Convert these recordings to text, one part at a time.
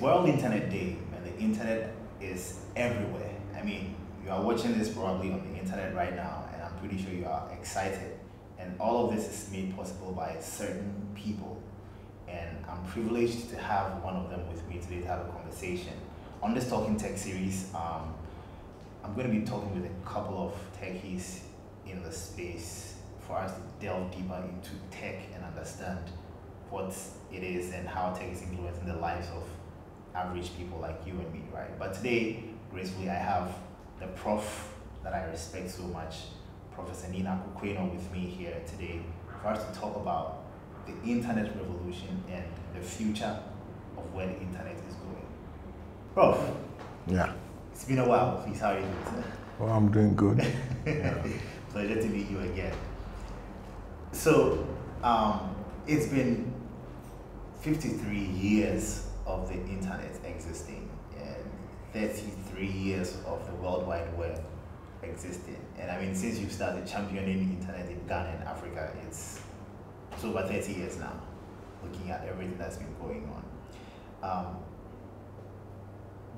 World Internet Day, and the internet is everywhere. I mean, you are watching this probably on the internet right now, and I'm pretty sure you are excited. And all of this is made possible by certain people. And I'm privileged to have one of them with me today to have a conversation. On this Talking Tech series, I'm going to be talking with a couple of techies in the space for us to delve deeper into tech and understand what it is and how tech is influencing the lives of average people like you and me, right? But today, gracefully, I have the prof that I respect so much, Professor Nii Narku Quaynor, with me here today for us to talk about the internet revolution and the future of where the internet is going. Prof. Yeah. It's been a while. Please, how are you doing, sir? Well, I'm doing good. Yeah. Pleasure to meet you again. So, it's been 53 years of the internet existing and 33 years of the World Wide Web existing. And I mean, since you started championing the internet in Ghana and Africa, it's over 30 years now, looking at everything that's been going on.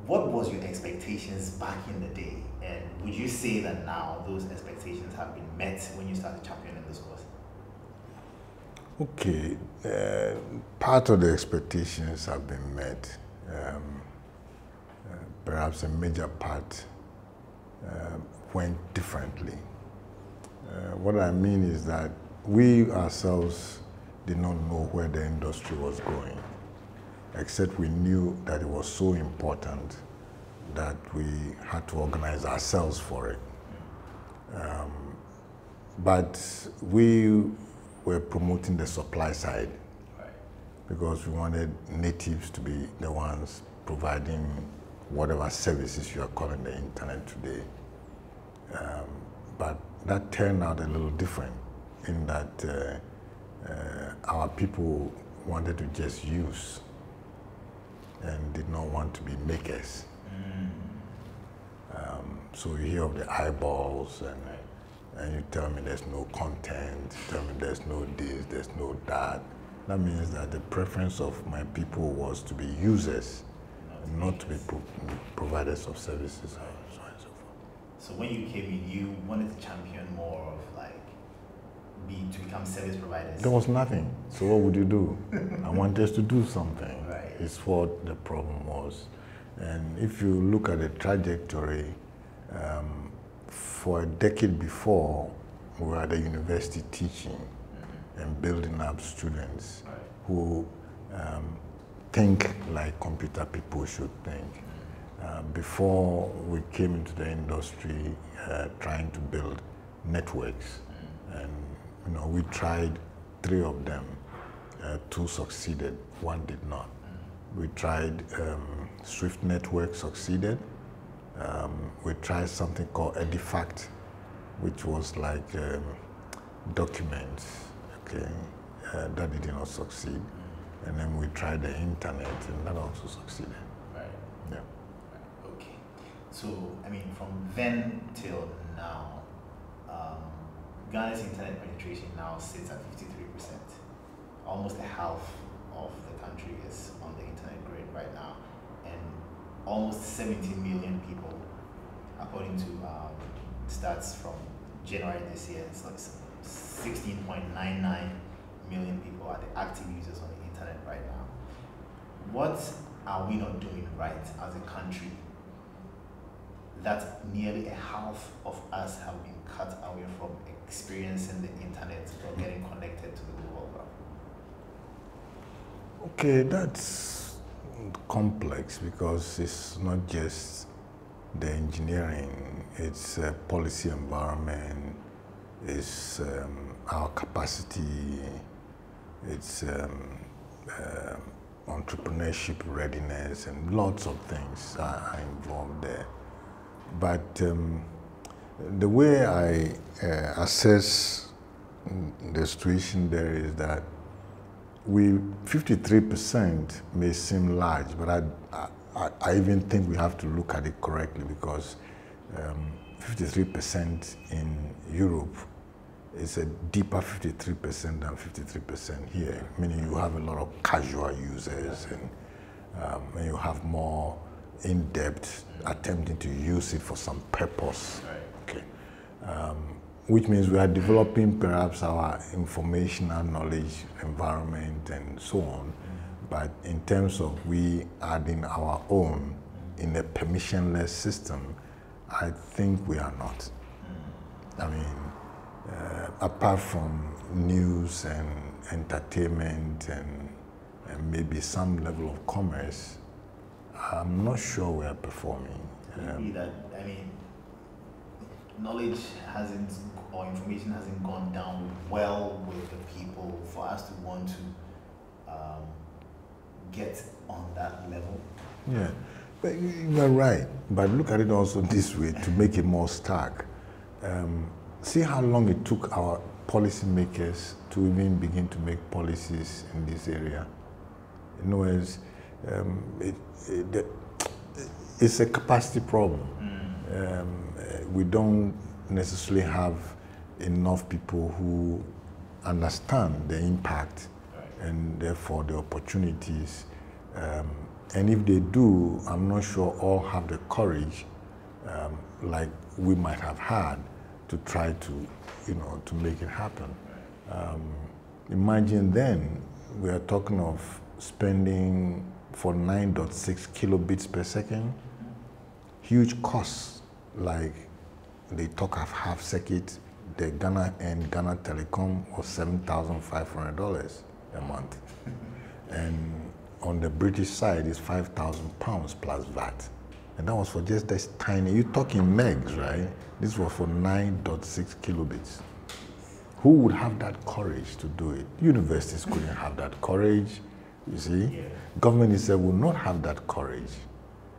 What was your expectations back in the day? And would you say that now those expectations have been met when you started championing this course? Okay, part of the expectations have been met. Perhaps a major part went differently. What I mean is that we ourselves did not know where the industry was going, except we knew that it was so important that we had to organize ourselves for it. But we were promoting the supply side, right, because we wanted natives to be the ones providing whatever services you are calling the internet today. But that turned out a little different in that our people wanted to just use and did not want to be makers. So you hear of the eyeballs and you tell me there's no content, you tell me there's no this, there's no that. That means that the preference of my people was to be users, not to be providers of services, and so on and so forth. So when you came in, you wanted to champion more of to become service providers? There was nothing. So what would you do? I wanted us to do something. Right. It's what the problem was. And if you look at the trajectory, for a decade before, we were at the university teaching and building up students who think like computer people should think. Before we came into the industry, trying to build networks, and we tried 3 of them. 2 succeeded, 1 did not. We tried Swift Network, succeeded. We tried something called Edifact, which was like documents, okay? That did not succeed. And then we tried the internet, and that also succeeded. Right. Yeah. Right. Okay. So, I mean, from then till now, Ghana's internet penetration now sits at 53%. Almost a half of the country is on the internet grid right now. And almost 17 million people, according to stats from January this year, it's like 16.99 million people are the active users on the internet right now. What are we not doing right as a country that nearly a half of us have been cut away from experiencing the internet or getting connected to the global world? Okay, that's complex because it's not just the engineering, it's policy environment, it's our capacity, it's entrepreneurship readiness, and lots of things are involved there. But the way I assess the situation there is that 53% may seem large, but I even think we have to look at it correctly, because 53% in Europe is a deeper 53% than 53% here, meaning you have a lot of casual users, and and you have more in-depth attempting to use it for some purpose. Okay. Which means we are developing perhaps our informational knowledge environment and so on, but in terms of we adding our own in a permissionless system, I think we are not. I mean, apart from news and entertainment and maybe some level of commerce, I'm not sure we are performing. Maybe that, I mean, knowledge hasn't, or information hasn't gone down well with the people for us to want to get on that level. Yeah, but you're right. But look at it also this way to make it more stark. See how long it took our policymakers to even begin to make policies in this area. In other words, it's a capacity problem. We don't necessarily have enough people who understand the impact and therefore the opportunities. And if they do, I'm not sure all have the courage like we might have had to try to, to make it happen. Imagine then we are talking of spending for 9.6 kilobits per second, huge costs like they talk of half circuit, the Ghana and Ghana Telecom was $7,500 a month. And on the British side is £5,000 plus VAT. And that was for just this tiny, you're talking megs, right? This was for 9.6 kilobits. Who would have that courage to do it? Universities couldn't have that courage, you see? Yeah. Government itself would not have that courage.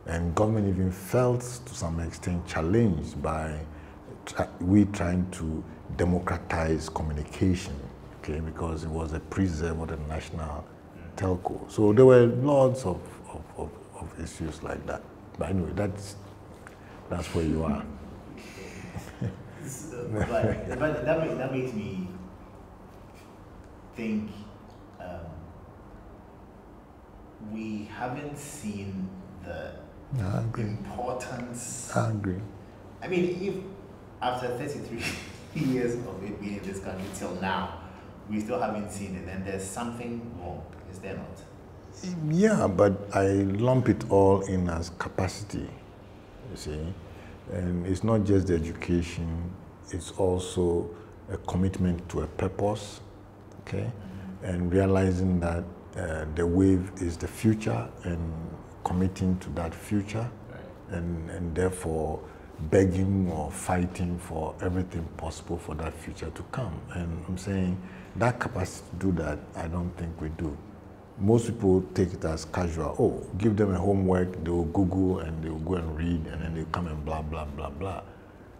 And government even felt to some extent challenged by we trying to democratize communication, okay, because it was a preserve of the national telco. So there were lots of issues like that. But anyway, that's where you are. but that makes me think we haven't seen the importance. I agree. I mean, if after 33 years of it being in this country till now, we still haven't seen it, then there's something wrong, is there not? Yeah, but I lump it all in as capacity, you see. And it's not just the education, it's also a commitment to a purpose, okay? And realizing that the wave is the future and committing to that future, and therefore begging or fighting for everything possible for that future to come. And I'm saying that capacity to do that, I don't think we do. Most people take it as casual. Oh, give them a homework, they will Google and they will go and read and then they come and blah, blah, blah, blah.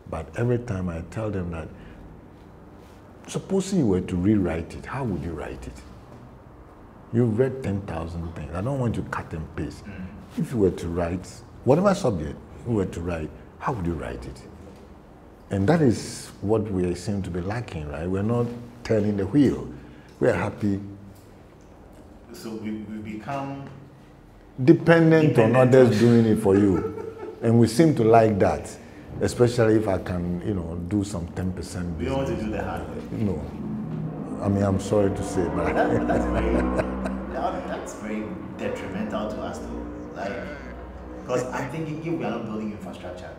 But every time I tell them that, supposing you were to rewrite it, how would you write it? You've read 10,000 things. I don't want you to cut and paste. If you were to write, whatever subject you were to write, how would you write it? And that is what we seem to be lacking, right? We're not turning the wheel. We're happy. So we become dependent on others doing it for you. And we seem to like that, especially if I can, do some 10% business. We don't want to do the hard work. No. I mean, I'm sorry to say, but that's very detrimental to us, though. Like, because I'm thinking if we are not building infrastructure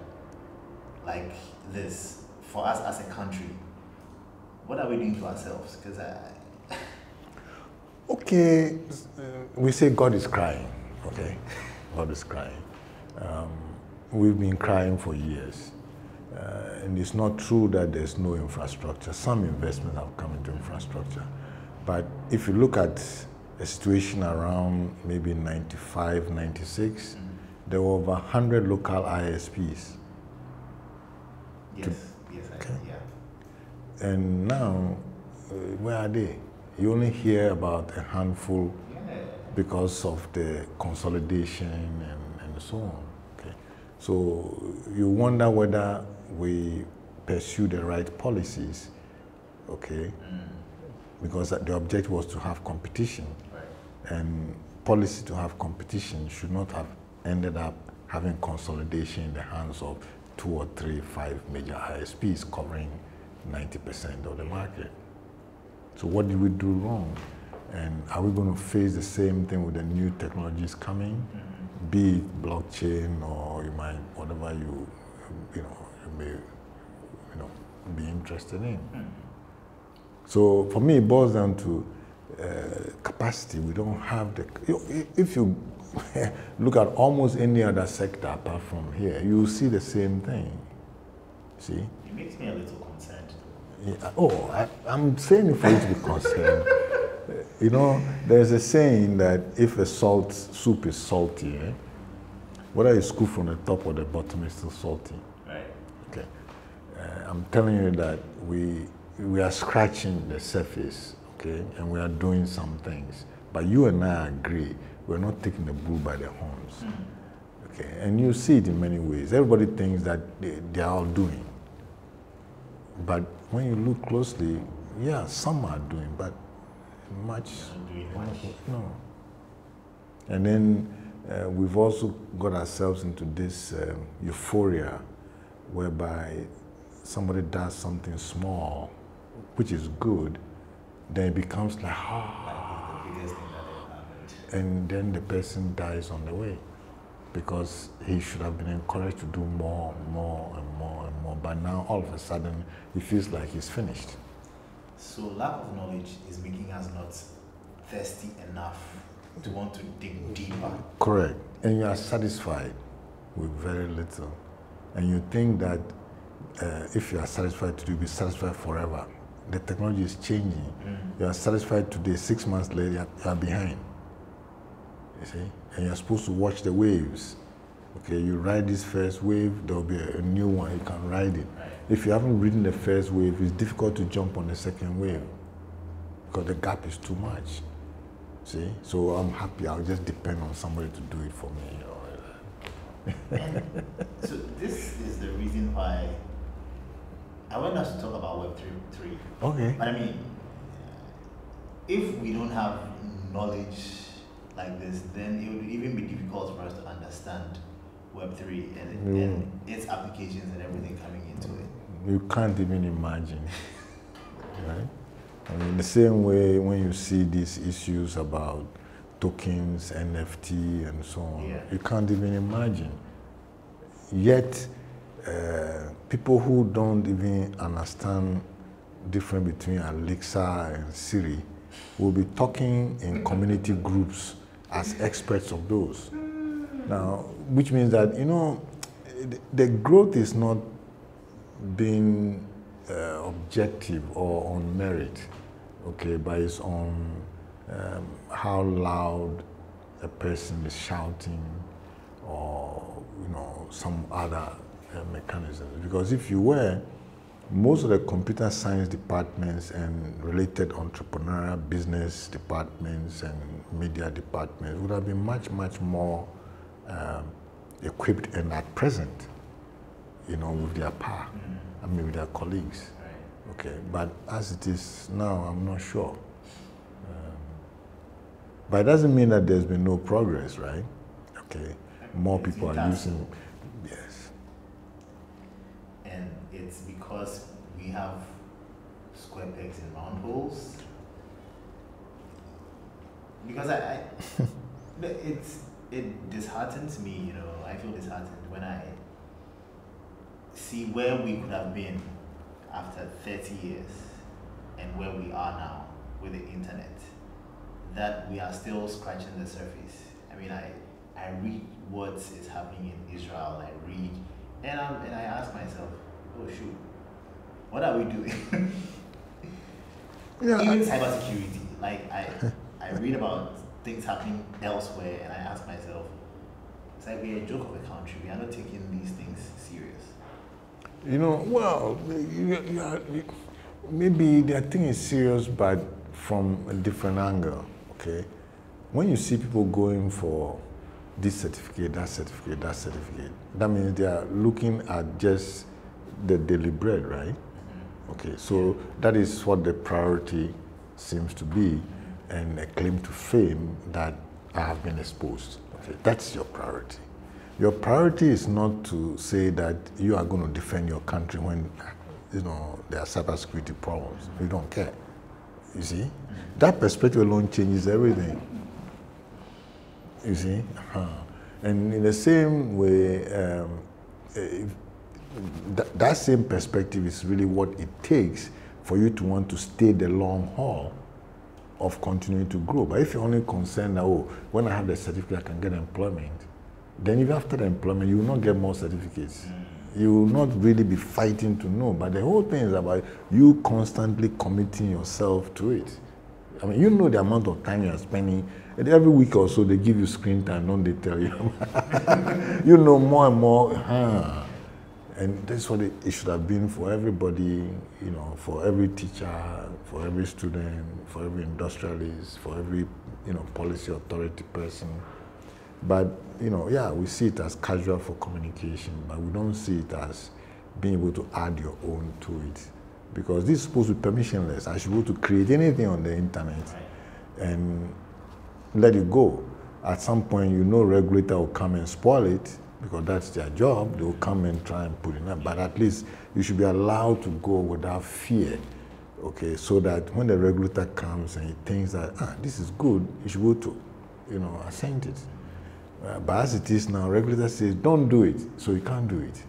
like this for us as a country, what are we doing to ourselves? Because okay, we say God is crying. Okay, God is crying. We've been crying for years. And it's not true that there's no infrastructure. Some investments have come into infrastructure. But if you look at a situation around maybe 95, 96, there were over 100 local ISPs. Yes, okay. Yeah. And now, where are they? You only hear about a handful because of the consolidation and so on. Okay. So you wonder whether we pursue the right policies, okay? Because the objective was to have competition. And policy to have competition should not have ended up having consolidation in the hands of 2 or 3, 5 major ISPs covering 90% of the market. So what did we do wrong? And are we going to face the same thing with the new technologies coming? Be it blockchain or you might, whatever you may be interested in. So for me, it boils down to capacity. We don't have the, if you look at almost any other sector apart from here, you will see the same thing. See? It makes me a little concerned. Yeah. I'm saying it for you to be concerned. There's a saying that if a soup is salty, whether it's cooked from the top or the bottom, it's still salty. Right. Okay. I'm telling you that we are scratching the surface, okay, and we are doing some things. But you and I agree, we're not taking the bull by the horns. Okay, and you see it in many ways. Everybody thinks that they are all doing. But when you look closely, yeah, some are doing, but much. No. And then we've also got ourselves into this euphoria whereby somebody does something small, which is good, then it becomes like, Like the biggest thing that ever happened. and then the person dies on the way because he should have been encouraged to do more and more. But now all of a sudden, he feels like he's finished. So lack of knowledge is making us not thirsty enough to want to dig deeper. Correct. And you are satisfied with very little. And you think that if you are satisfied today, you'll be satisfied forever. The technology is changing. You are satisfied today, 6 months later, you are behind. You see? And you're supposed to watch the waves. Okay, you ride this first wave, there'll be a new one, you can ride it. Right. If you haven't ridden the first wave, it's difficult to jump on the second wave because the gap is too much. See? So I'm happy, I'll just depend on somebody to do it for me. And so this is the reason why I want us to talk about Web 3. Okay. But I mean, if we don't have knowledge like this, then it would even be difficult for us to understand Web 3 and its applications and everything coming into it. You can't even imagine, right? I mean, the same way when you see these issues about tokens, NFT, and so on, you can't even imagine. Yet, people who don't even understand the difference between Alexa and Siri will be talking in community groups as experts of those. Now, which means that, the growth is not being objective or on merit, okay, but it's on how loud a person is shouting or, some other mechanisms. Because if you were, most of the computer science departments and related entrepreneurial business departments and media departments would have been much, much more equipped and at present, with their power, with their colleagues. Right. Okay, but as it is now, I'm not sure. But it doesn't mean that there's been no progress, right? Okay, more people are using, yes. And it's because we have square pegs in round holes. Because it disheartens me, I feel disheartened when I see where we could have been after 30 years and where we are now with the internet, that we are still scratching the surface. I mean, I read what is happening in Israel, I read, and I ask myself, oh shoot, what are we doing? Yeah. Even cybersecurity, like I read about things happening elsewhere, and I ask myself, it's like we're a joke of a country. We are not taking these things serious. Well, maybe their thing is serious, but from a different angle, okay? When you see people going for this certificate, that certificate, that certificate, that means they are looking at just the daily bread, right? Okay, so that is what the priority seems to be, and a claim to fame that I have been exposed. Okay, that's your priority. Your priority is not to say that you are going to defend your country when, you know, there are cybersecurity problems. You don't care. You see? That perspective alone changes everything. You see? And in the same way, that same perspective is really what it takes for you to want to stay the long haul of continuing to grow. But if you're only concerned that, oh, when I have the certificate, I can get employment, then even after the employment, you will not get more certificates. You will not really be fighting to know. But the whole thing is about you constantly committing yourself to it. I mean, you know the amount of time you are spending. And every week or so, they give you screen time, don't they tell you? You know more and more. And that's what it should have been for everybody, you know, for every teacher, for every student, for every industrialist, for every, you know, policy authority person. But, you know, yeah, we see it as casual for communication, but we don't see it as being able to add your own to it. Because this is supposed to be permissionless. I should be able to create anything on the internet and let it go. At some point, you know, regulator will come and spoil it, because that's their job. They will come and try and put it up. But at least you should be allowed to go without fear, okay? So that when the regulator comes and he thinks that, this is good, you should go to, you know, assent it. But as it is now, regulator says, don't do it, so you can't do it.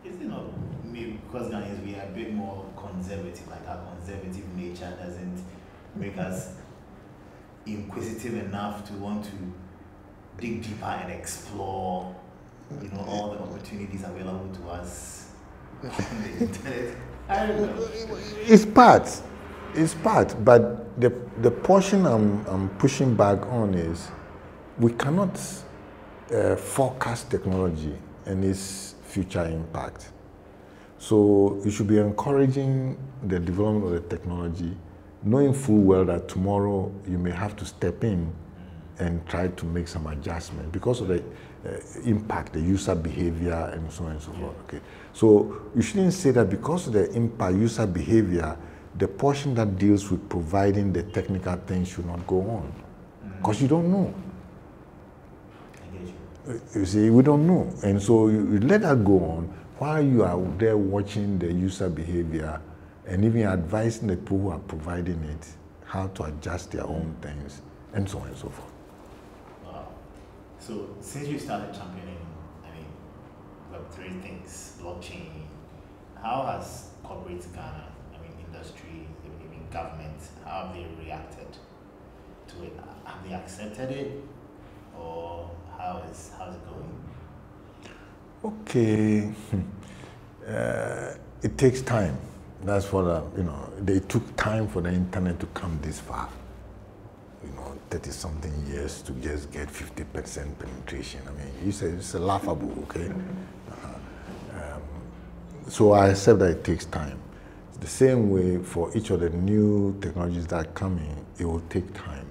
Is it not maybe because Ghanaians, we are a bit more conservative, like our conservative nature doesn't make us inquisitive enough to want to dig deeper and explore, you know, all the opportunities available to us on the internet? I don't know. It's part, but the portion I'm pushing back on is we cannot forecast technology and its future impact. So you should be encouraging the development of the technology, knowing full well that tomorrow you may have to step in and try to make some adjustment because of the impact, the user behavior, and so on and so forth. Okay, so you shouldn't say that because of the impact, user behavior, the portion that deals with providing the technical things should not go on, because you don't know. You see, we don't know, and so you let that go on while you are there watching the user behavior and even advising the people who are providing it how to adjust their own things, and so on and so forth. Wow. So since you started championing, Web3 things, blockchain, how has corporate Ghana, industry, even government, how have they reacted to it? Have they accepted it, or how's it going? Okay, it takes time. That's what they took time for the internet to come this far. 30-something years to just get 50% penetration. It's a laughable, okay? So I accept that it takes time. The same way for each of the new technologies that are coming, it will take time.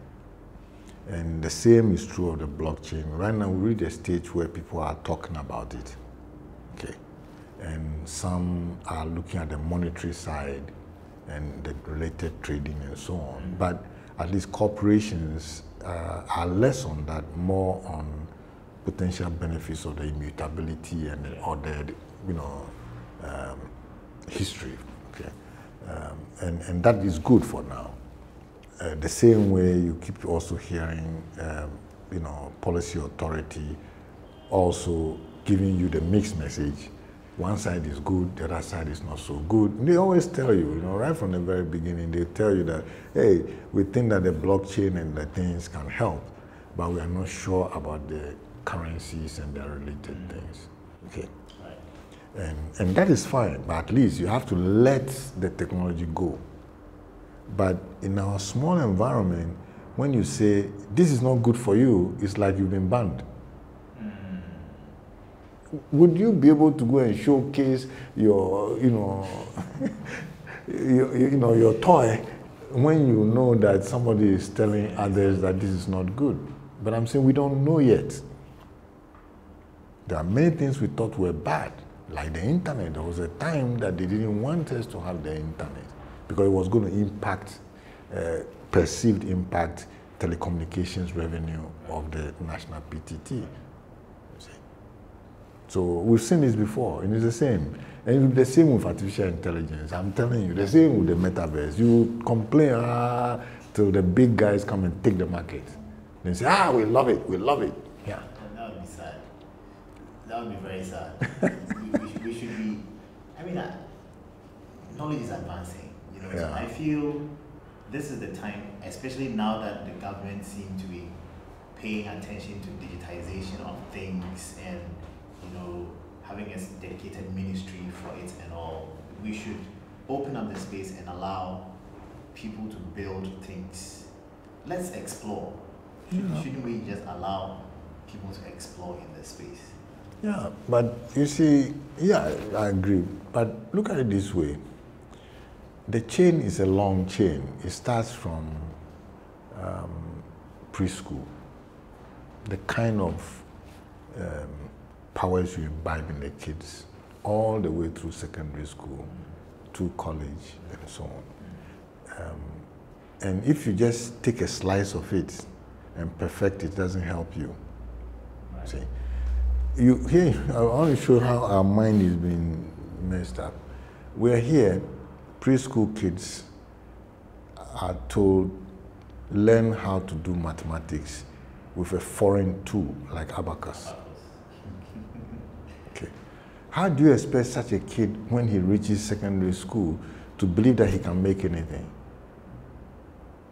And the same is true of the blockchain. Right now, we reach a stage where people are talking about it, okay? And some are looking at the monetary side and the related trading and so on. But at least corporations are less on that, more on potential benefits of the immutability and the history, okay? And that is good for now. The same way you keep also hearing, policy authority also giving you the mixed message. One side is good, the other side is not so good. And they always tell you, right from the very beginning, they tell you that, hey, we think that the blockchain and the things can help, but we are not sure about the currencies and their related things, okay? Right. And that is fine, but at least you have to let the technology go. But in our small environment, when you say, this is not good for you, it's like you've been banned. Would you be able to go and showcase your, your toy when you know that somebody is telling others that this is not good? But I'm saying we don't know yet. There are many things we thought were bad, like the internet. There was a time that they didn't want us to have the internet because it was going to impact, perceived impact telecommunications revenue of the national PTT. You see. So we've seen this before, and it's the same. And it's the same with artificial intelligence. I'm telling you, the same with the metaverse. You complain till the big guys come and take the market. They say, we love it, we love it. Yeah. That would be sad. That would be very sad. we should be, I mean, knowledge is advancing, you know. Yeah. So I feel this is the time, especially now that the government seems to be paying attention to digitization of things and, you know, having a dedicated ministry for it and all. We should open up the space and allow people to build things. Let's explore. Shouldn't we just allow people to explore in this space? Yeah, but you see, yeah, I agree. But look at it this way. The chain is a long chain. It starts from preschool. The kind of powers you imbibe in the kids, all the way through secondary school, to college, and so on. And if you just take a slice of it and perfect it, doesn't help you. Right. See, I want to show how our mind is being messed up. We're here, preschool kids are told, learn how to do mathematics with a foreign tool like abacus. Okay. How do you expect such a kid, when he reaches secondary school, to believe that he can make anything?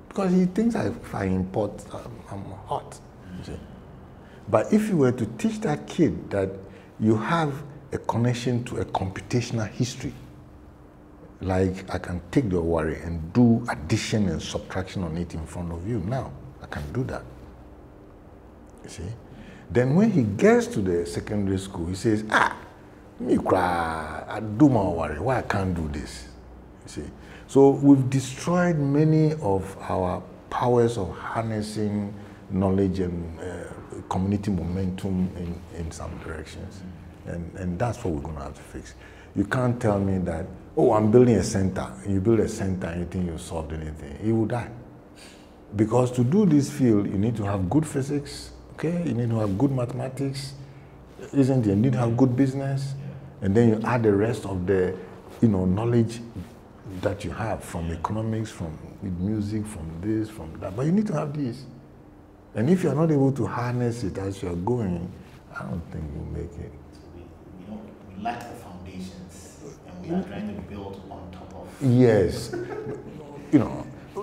Because he thinks if I import, I'm hot. You see? But if you were to teach that kid that you have a connection to a computational history, like I can take the worry and do addition and subtraction on it in front of you now, I can do that. You see? Then when he gets to the secondary school, he says, me cry, I do my worry, why I can't do this? You see? So we've destroyed many of our powers of harnessing knowledge and community momentum in some directions. And that's what we're going to have to fix. You can't tell me that, I'm building a center. You build a center and you think you've solved anything. You will die. Because to do this field, you need to have good physics, okay? You need to have good mathematics, isn't it? You need to have good business. And then you add the rest of the, knowledge that you have from economics, from music, from this, from that. But you need to have this. And if you're not able to harness it as you're going, I don't think you'll make it. So we lack the foundations, and we are trying to build on top of. Yes.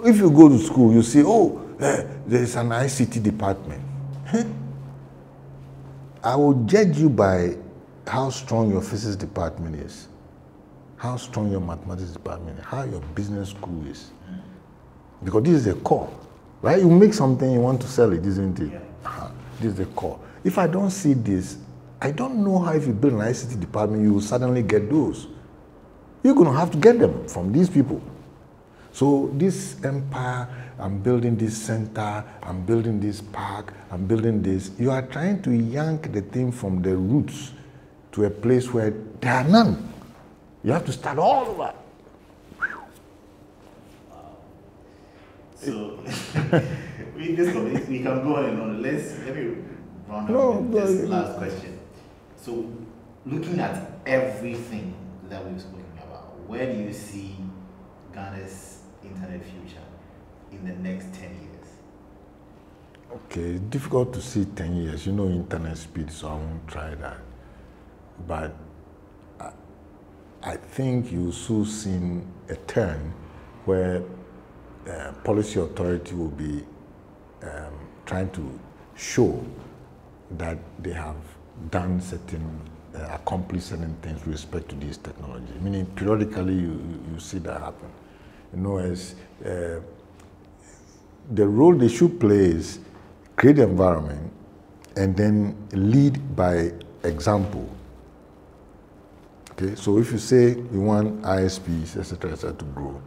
If you go to school, you see, there's an ICT department. I will judge you by how strong your physics department is, how strong your mathematics department is, how your business school is. Because this is the core, right? You make something, you want to sell it, isn't it? Yeah. This is the core. If I don't see this, I don't know how if you build an ICT department, you will suddenly get those. You're going to have to get them from these people. So this empire, I'm building this center, I'm building this park, I'm building this. You are trying to yank the thing from the roots to a place where there are none. You have to start all over. Wow. So we can go on and on. Let me round up with this last question. So looking at everything that we've spoken about, where do you see Ghana's internet future in the next 10 years? Okay, it's difficult to see 10 years. Internet speed, so I won't try that. But I think you'll soon see a turn where policy authority will be trying to show that they have done accomplished certain things with respect to this technology. Meaning, periodically you see that happen. As the role they should play is create the environment and then lead by example. Okay, so if you say you want ISPs, etc., to grow,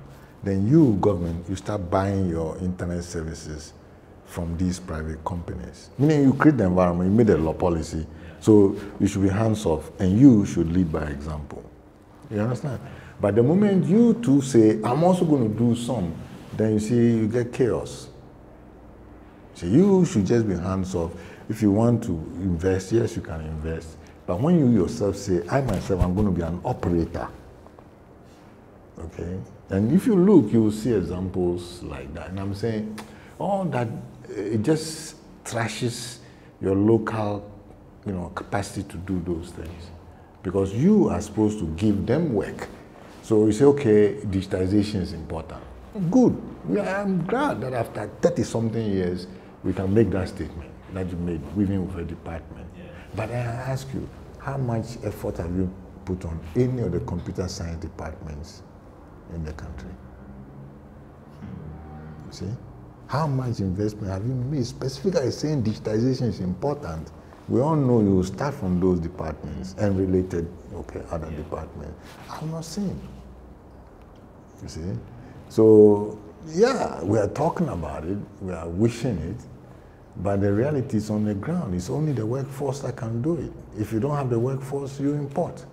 then you, government, you start buying your internet services from these private companies. Meaning you create the environment, you made a law policy, so you should be hands-off, and you should lead by example. You understand? But the moment you two say, I'm also going to do some, then you see you get chaos. So you should just be hands off. If you want to invest, yes, you can invest. But when you yourself say, I myself, I'm going to be an operator, okay? And if you look, you will see examples like that. And I'm saying, all that, it just trashes your local, capacity to do those things. Because you are supposed to give them work. So you say, okay, digitization is important. Good. Yeah, I'm glad that after 30-something years, we can make that statement that you made, within with a department. Yeah. But I ask you, how much effort have you put on any of the computer science departments in the country? You see? How much investment have you made? Specifically saying digitization is important. We all know you will start from those departments and related, other departments. I'm not saying. You see? So, yeah, we are talking about it, we are wishing it, but the reality is on the ground. It's only the workforce that can do it. If you don't have the workforce, you import.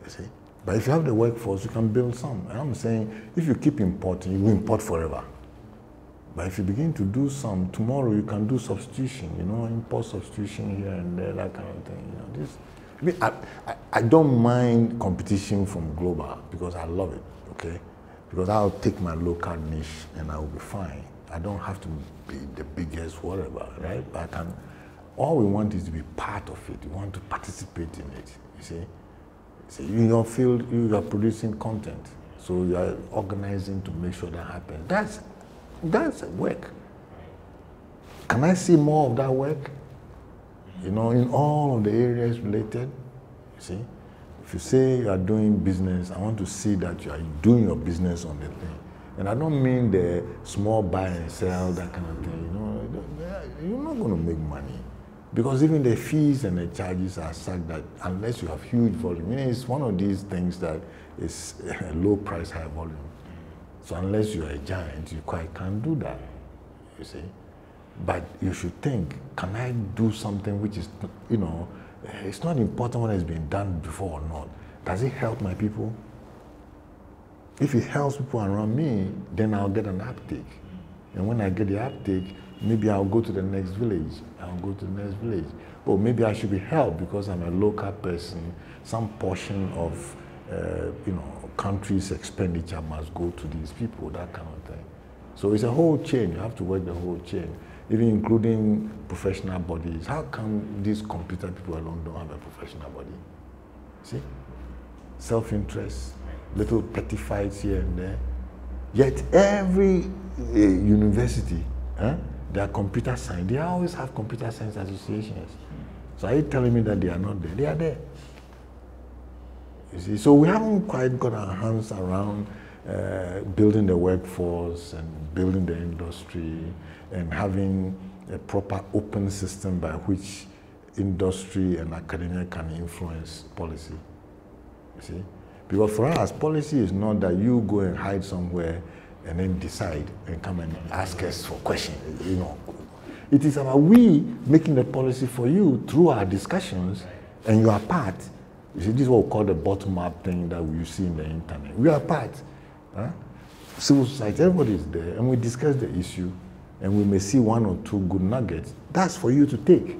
You see? But if you have the workforce, you can build some. And I'm saying, if you keep importing, you will import forever. But if you begin to do some, tomorrow you can do substitution, import substitution here and there, that kind of thing. I don't mind competition from global because I love it, okay? Because I'll take my local niche and I will be fine. I don't have to be the biggest, whatever, right? But all we want is to be part of it. We want to participate in it, you see? So in your field, you are producing content. So you are organizing to make sure that happens. That's work. Can I see more of that work? In all of the areas related, you see? If you say you are doing business, I want to see that you are doing your business on the thing. And I don't mean the small buy and sell, that kind of thing. You're not going to make money. Because even the fees and the charges are such that unless you have huge volume, it's one of these things that is low price, high volume. So unless you are a giant, you quite can't do that, you see. But you should think, can I do something which is, it's not important whether it's been done before or not. Does it help my people? If it helps people around me, then I'll get an uptake. And when I get the uptake, maybe I'll go to the next village. Or maybe I should be helped because I'm a local person. Some portion of, country's expenditure must go to these people, that kind of thing. So it's a whole chain. You have to work the whole chain, even including professional bodies. How come these computer people alone don't have a professional body? See? Self-interest, little petty fights here and there. Yet every university, they are computer science. They always have computer science associations. So are you telling me that they are not there? They are there. You see? So we haven't quite got our hands around building the workforce and building the industry and having a proper open system by which industry and academia can influence policy. You see? Because for us, policy is not that you go and hide somewhere and then decide and come and ask us for questions, It is about we making the policy for you through our discussions, and you are part. You see, this is what we call the bottom-up thing that you see in the internet. We are part. Civil society, everybody is there, and we discuss the issue, and we may see one or two good nuggets. That's for you to take.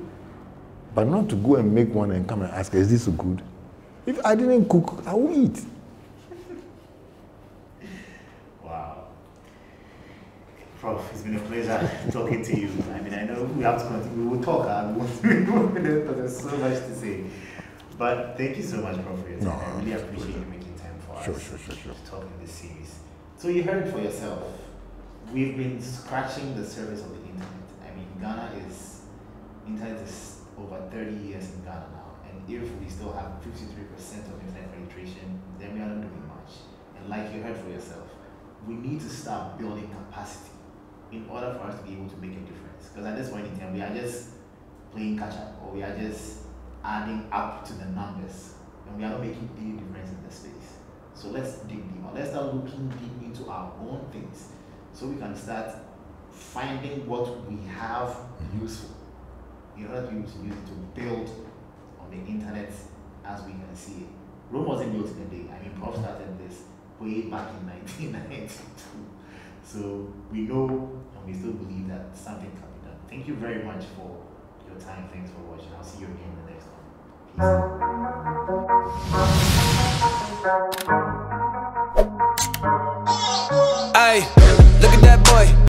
But not to go and make one and come and ask, is this good? If I didn't cook, I will eat. Wow. Prof, it's been a pleasure talking to you. I mean, I know we have to continue. We will talk. There's so much to say. But thank you so much, Prof, for your time. I really appreciate you making time for us to talk in this series. So you heard it for yourself. We've been scratching the surface of the internet. I mean, internet is over 30 years in Ghana now. And if we still have 53% of internet penetration, then we are not doing much. And like you heard for yourself, we need to start building capacity in order for us to be able to make a difference. Because at this point in time, we are just playing catch up, or we are just adding up to the numbers, and we are not making any difference in the space. So let's dig deeper. Let's start looking deep into our own things, so we can start finding what we have useful in order to use it to build on the internet as we can see it. Rome wasn't built in a day. I mean, Prof started this way back in 1992. So we know and we still believe that something can be done. Thank you very much for your time. Thanks for watching. I'll see you again in the next one. Peace.